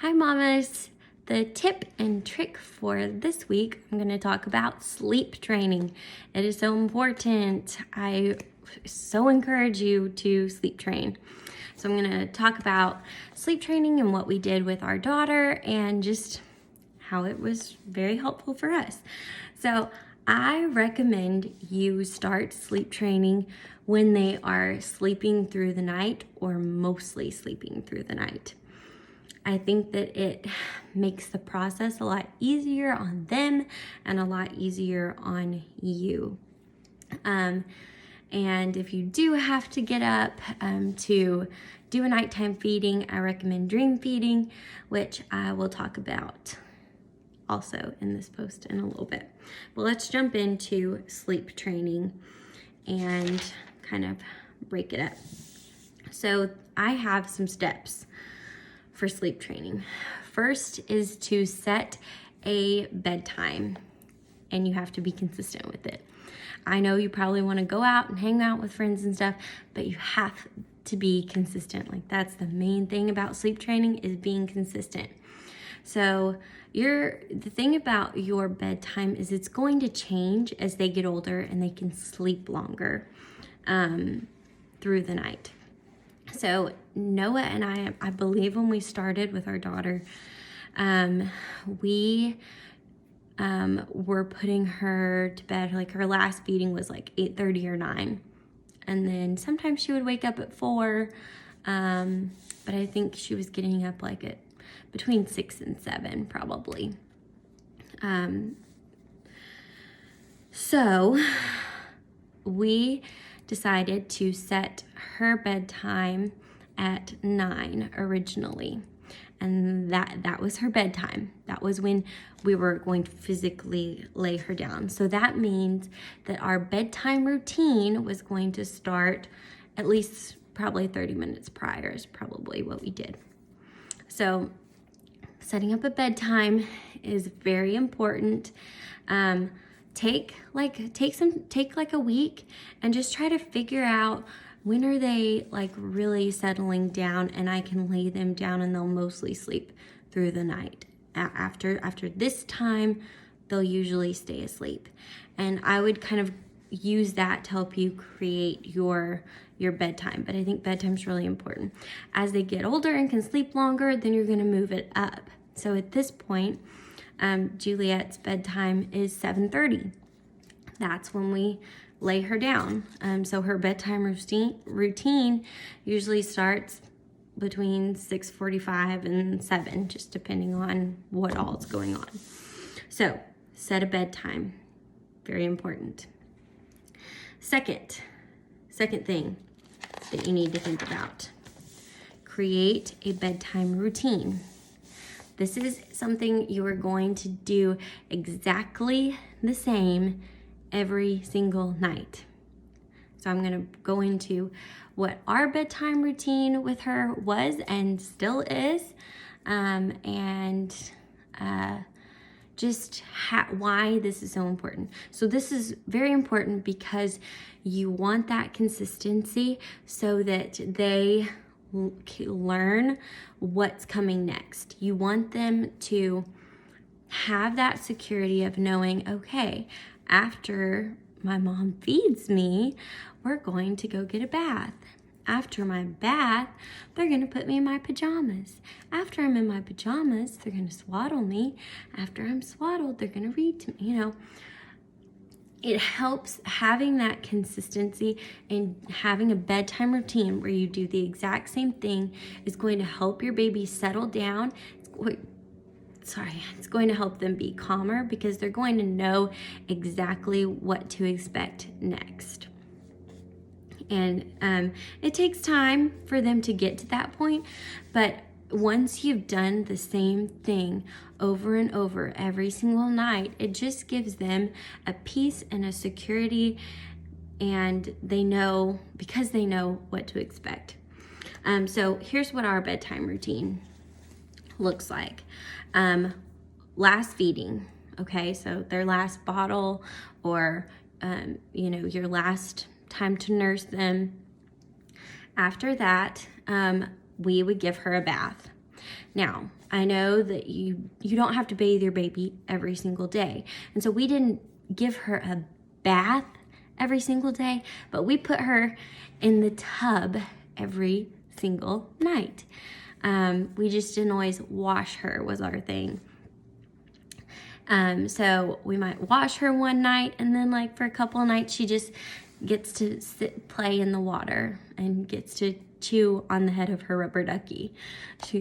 Hi mamas! The tip and trick for this week, I'm going to talk about sleep training. It is so important. I so encourage you to sleep train. So I'm going to talk about sleep training and what we did with our daughter and just how it was very helpful for us. So I recommend you start sleep training when they are sleeping through the night or mostly sleeping through the night. I think that it makes the process a lot easier on them and a lot easier on you. And if you do have to get up to do a nighttime feeding, I recommend dream feeding, which I will talk about also in this post in a little bit. But let's jump into sleep training and kind of break it up. So I have some steps for sleep training. First is to set a bedtime, and you have to be consistent with it. I know you probably want to go out and hang out with friends and stuff, but you have to be consistent. Like, that's the main thing about sleep training, is being consistent. So the thing about your bedtime is it's going to change as they get older and they can sleep longer through the night. So Noah and I believe when we started with our daughter, we were putting her to bed, like her last feeding was like 8:30 or 9. And then sometimes she would wake up at 4, but I think she was getting up like at between 6 and 7 probably. So we decided to set her bedtime at 9 originally. And that was her bedtime. That was when we were going to physically lay her down. So that means that our bedtime routine was going to start at least probably 30 minutes prior is probably what we did. So setting up a bedtime is very important. Take like a week and just try to figure out when are they like really settling down and I can lay them down and they'll mostly sleep through the night. After this time, they'll usually stay asleep. And I would kind of use that to help you create your bedtime. But I think bedtime's really important. As they get older and can sleep longer, then you're gonna move it up. So at this point, Juliet's bedtime is 7:30. That's when we lay her down. So her bedtime routine usually starts between 6:45 and 7, just depending on what all's going on. So set a bedtime, very important. Second thing that you need to think about, create a bedtime routine. This is something you are going to do exactly the same every single night. So I'm going to go into what our bedtime routine with her was and still is, and just why this is so important. So this is very important because you want that consistency so that they learn what's coming next. You want them to have that security of knowing, okay, after my mom feeds me, we're going to go get a bath. After my bath, they're going to put me in my pajamas. After I'm in my pajamas, they're going to swaddle me. After I'm swaddled, they're going to read to me. It helps having that consistency and having a bedtime routine where you do the exact same thing is going to help your baby settle down. It's going to help them be calmer because they're going to know exactly what to expect next. And it takes time for them to get to that point, but once you've done the same thing over and over every single night, it just gives them a peace and a security, and they know what to expect. So here's what our bedtime routine looks like. Last feeding, okay, so their last bottle or your last time to nurse them. After that, we would give her a bath. Now, I know that you don't have to bathe your baby every single day. And so we didn't give her a bath every single day, but we put her in the tub every single night. We just didn't always wash her was our thing. So we might wash her one night, and then like for a couple of nights she just gets to play in the water and gets to chew on the head of her rubber ducky.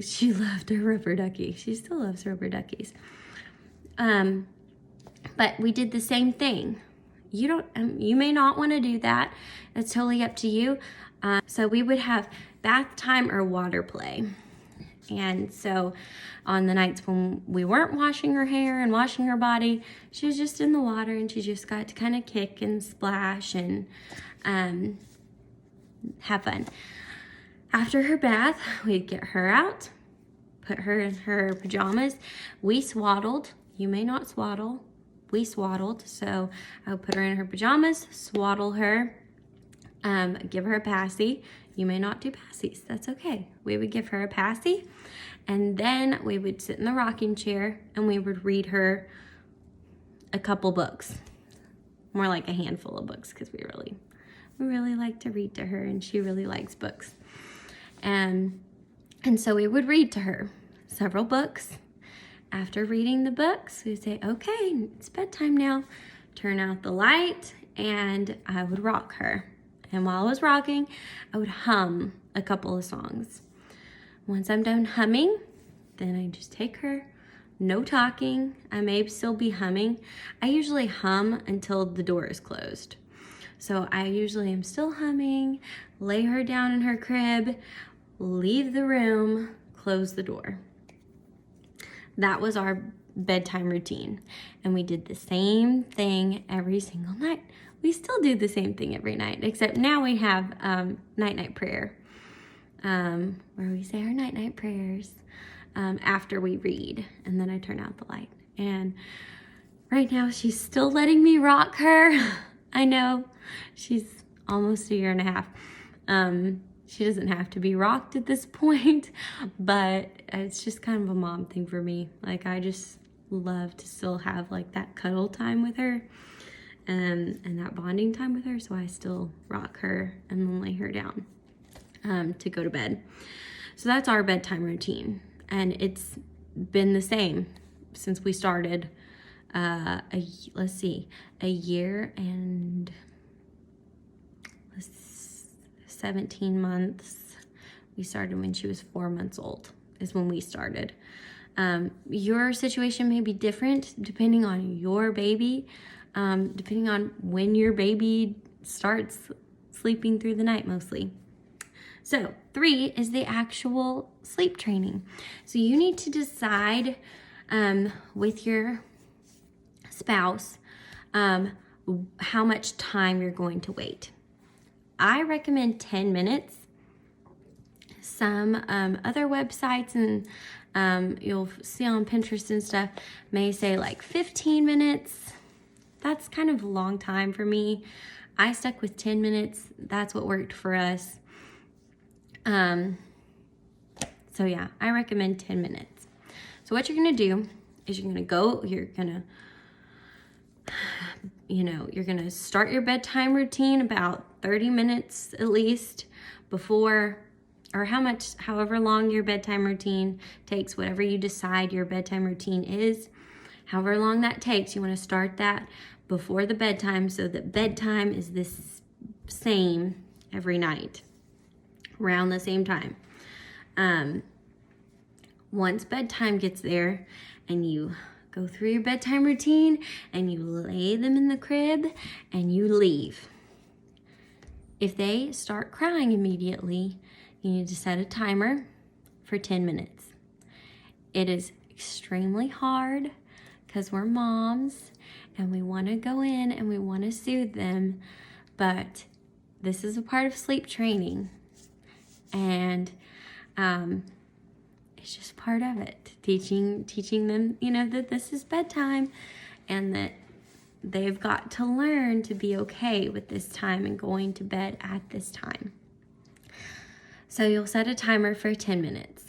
She loved her rubber ducky. She still loves rubber duckies. But we did the same thing. You may not want to do that. It's totally up to you. So we would have bath time or water play. And so on the nights when we weren't washing her hair and washing her body, she was just in the water, and she just got to kind of kick and splash and have fun. After her bath, we'd get her out, put her in her pajamas. We swaddled. You may not swaddle. We swaddled. So I would put her in her pajamas, swaddle her, give her a passy. You may not do passies. That's okay. We would give her a passy, and then we would sit in the rocking chair and we would read her a couple books. More like a handful of books, because we really like to read to her, and she really likes books. And so we would read to her several books. After reading the books, we'd say, okay, it's bedtime now. Turn out the light, and I would rock her. And while I was rocking, I would hum a couple of songs. Once I'm done humming, then I just take her, no talking. I may still be humming. I usually hum until the door is closed. So I usually am still humming, lay her down in her crib, leave the room, close the door. That was our bedtime routine. And we did the same thing every single night. We still do the same thing every night, except now we have night-night prayer, where we say our night-night prayers after we read, and then I turn out the light. And right now she's still letting me rock her. I know, she's almost a year and a half. She doesn't have to be rocked at this point, but it's just kind of a mom thing for me. Like, I just love to still have like that cuddle time with her, and that bonding time with her. So I still rock her and then lay her down to go to bed. So that's our bedtime routine, and it's been the same since we started. Let's see, a year and 17 months. We started when she was 4 months old is when we started. Your situation may be different depending on your baby, depending on when your baby starts sleeping through the night mostly. So 3 is the actual sleep training. So you need to decide with your spouse how much time you're going to wait. I recommend 10 minutes. Some other websites and you'll see on Pinterest and stuff may say like 15 minutes. That's kind of a long time for me. I stuck with 10 minutes. That's what worked for us. So yeah, I recommend 10 minutes. So what you're gonna do is you're gonna start your bedtime routine about 30 minutes at least before, or however long your bedtime routine takes, whatever you decide your bedtime routine is, however long that takes, you want to start that before the bedtime so that bedtime is the same every night, around the same time. Once bedtime gets there and you go through your bedtime routine and you lay them in the crib and you leave. If they start crying immediately, you need to set a timer for 10 minutes. It is extremely hard because we're moms and we want to go in and we want to soothe them, but this is a part of sleep training, and it's just part of it. Teaching them, that this is bedtime and that they've got to learn to be okay with this time and going to bed at this time. So you'll set a timer for 10 minutes.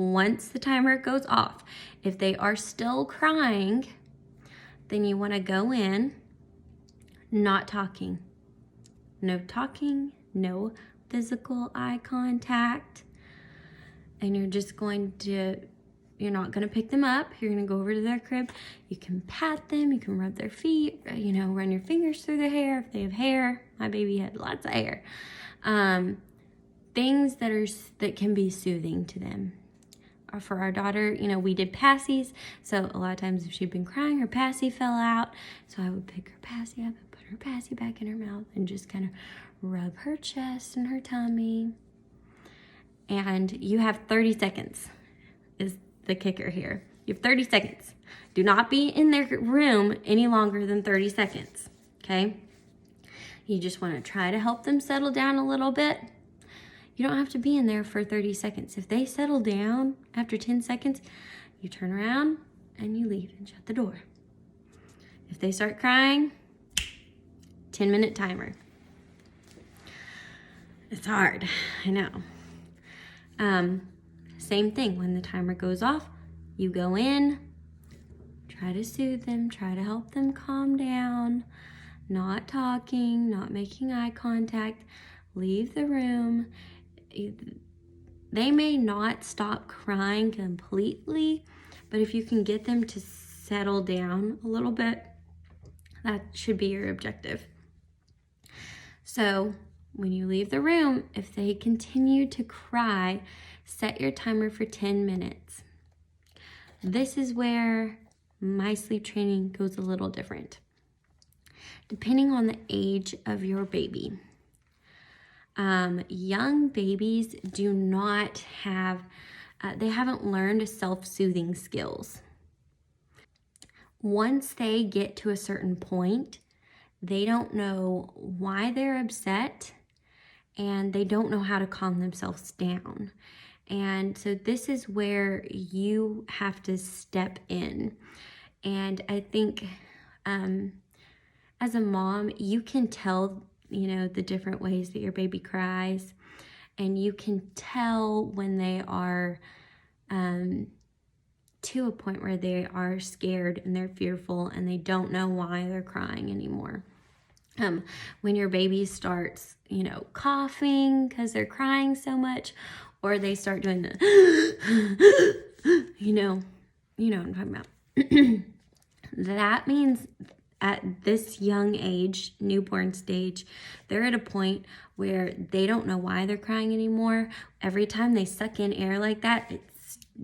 once the timer goes off, if they are still crying, then you want to go in, not talking. No talking, no physical eye contact. And you're just going to, you're not going to pick them up. You're going to go over to their crib. You can pat them. You can rub their feet, you know, run your fingers through their hair if they have hair. My baby had lots of hair. Things that can be soothing to them. For our daughter, you know, we did passies. So a lot of times if she'd been crying, her passy fell out. So I would pick her passy up and put her passy back in her mouth and just kind of rub her chest and her tummy. And you have 30 seconds is the kicker here. You have 30 seconds. Do not be in their room any longer than 30 seconds, okay? You just want to try to help them settle down a little bit. You don't have to be in there for 30 seconds. If they settle down after 10 seconds, you turn around and you leave and shut the door. If they start crying, 10-minute timer. It's hard, I know. Same thing, when the timer goes off, you go in, try to soothe them, try to help them calm down, not talking, not making eye contact, leave the room. They may not stop crying completely, but if you can get them to settle down a little bit, that should be your objective. So when you leave the room, if they continue to cry, set your timer for 10 minutes. This is where my sleep training goes a little different. Depending on the age of your baby. Young babies do not have, they haven't learned self-soothing skills. Once they get to a certain point, they don't know why they're upset and they don't know how to calm themselves down. And so this is where you have to step in. And I think as a mom, you can tell, you know, the different ways that your baby cries, and you can tell when they are to a point where they are scared and they're fearful and they don't know why they're crying anymore. When your baby starts, you know, coughing because they're crying so much, or they start doing the, you know what I'm talking about. That means at this young age, newborn stage, they're at a point where they don't know why they're crying anymore. Every time they suck in air like that, it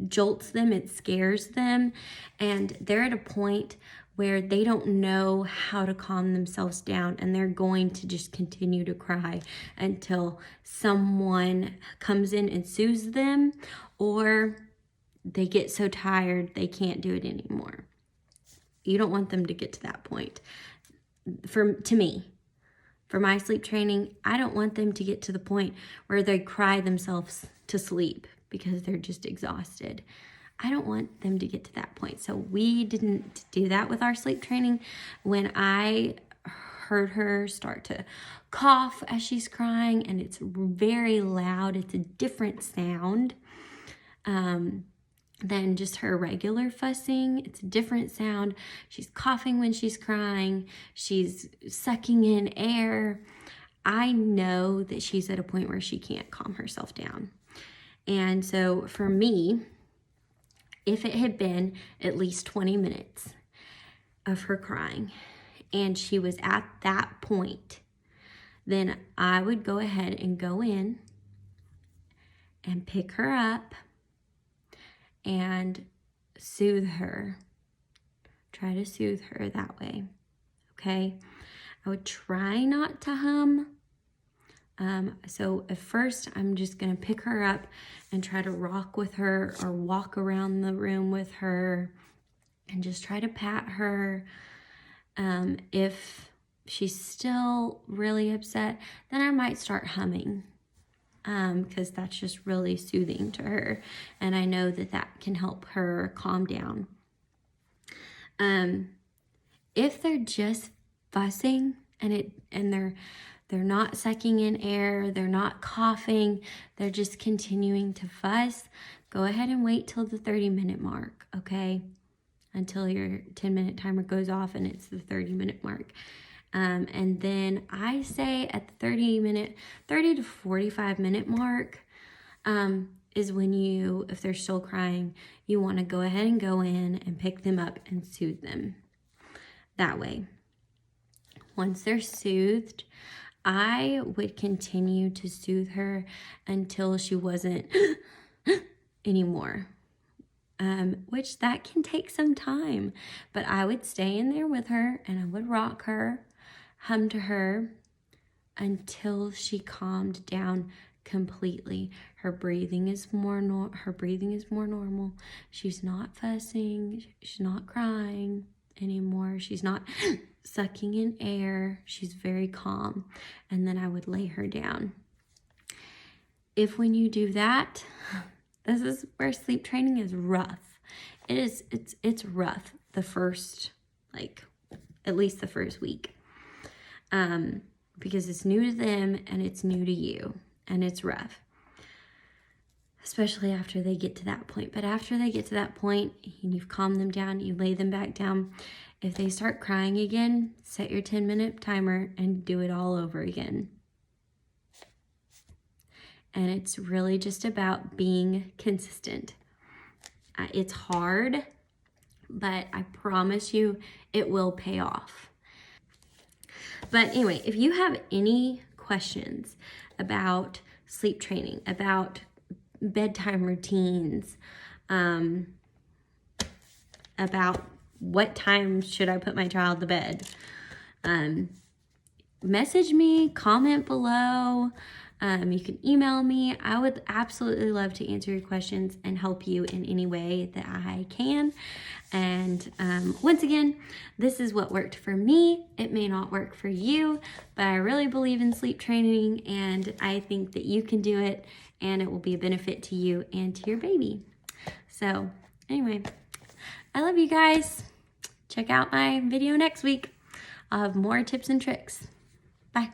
jolts them, it scares them, and they're at a point where they don't know how to calm themselves down, and they're going to just continue to cry until someone comes in and soothes them, or they get so tired they can't do it anymore. You don't want them to get to that point. To me, for my sleep training, I don't want them to get to the point where they cry themselves to sleep because they're just exhausted. I don't want them to get to that point. So we didn't do that with our sleep training. When I heard her start to cough as she's crying, and it's very loud, it's a different sound than just her regular fussing. It's a different sound. She's coughing when she's crying. She's sucking in air. I know that she's at a point where she can't calm herself down. And so for me, if it had been at least 20 minutes of her crying and she was at that point, then I would go ahead and go in and pick her up and soothe her. Try to soothe her that way, okay? I would try not to hum. So at first, I'm just gonna pick her up and try to rock with her or walk around the room with her and just try to pat her. If she's still really upset, then I might start humming. Because that's just really soothing to her, and I know that that can help her calm down. If they're just fussing and they're not sucking in air, they're not coughing, they're just continuing to fuss, go ahead and wait till the 30-minute mark, okay? Until your 10-minute timer goes off and it's the 30-minute mark. And then I say at the 30 to 45-minute mark is when you, if they're still crying, you want to go ahead and go in and pick them up and soothe them. That way. Once they're soothed, I would continue to soothe her until she wasn't anymore. Which that can take some time, but I would stay in there with her and I would rock her, hum to her until she calmed down completely. Her breathing is more normal. She's not fussing. She's not crying anymore. She's not sucking in air. She's very calm. And then I would lay her down. If when you do that, this is where sleep training is rough. It's rough the first, at least the first week. Because it's new to them and it's new to you and it's rough. Especially after they get to that point. But after they get to that point and you've calmed them down, you lay them back down. If they start crying again, set your 10-minute timer and do it all over again. And it's really just about being consistent. It's hard, but I promise you it will pay off. But anyway, if you have any questions about sleep training, about bedtime routines, about what time should I put my child to bed, message me, comment below. You can email me. I would absolutely love to answer your questions and help you in any way that I can. And once again, this is what worked for me. It may not work for you, but I really believe in sleep training and I think that you can do it and it will be a benefit to you and to your baby. So anyway, I love you guys. Check out my video next week. I'll have more tips and tricks. Bye.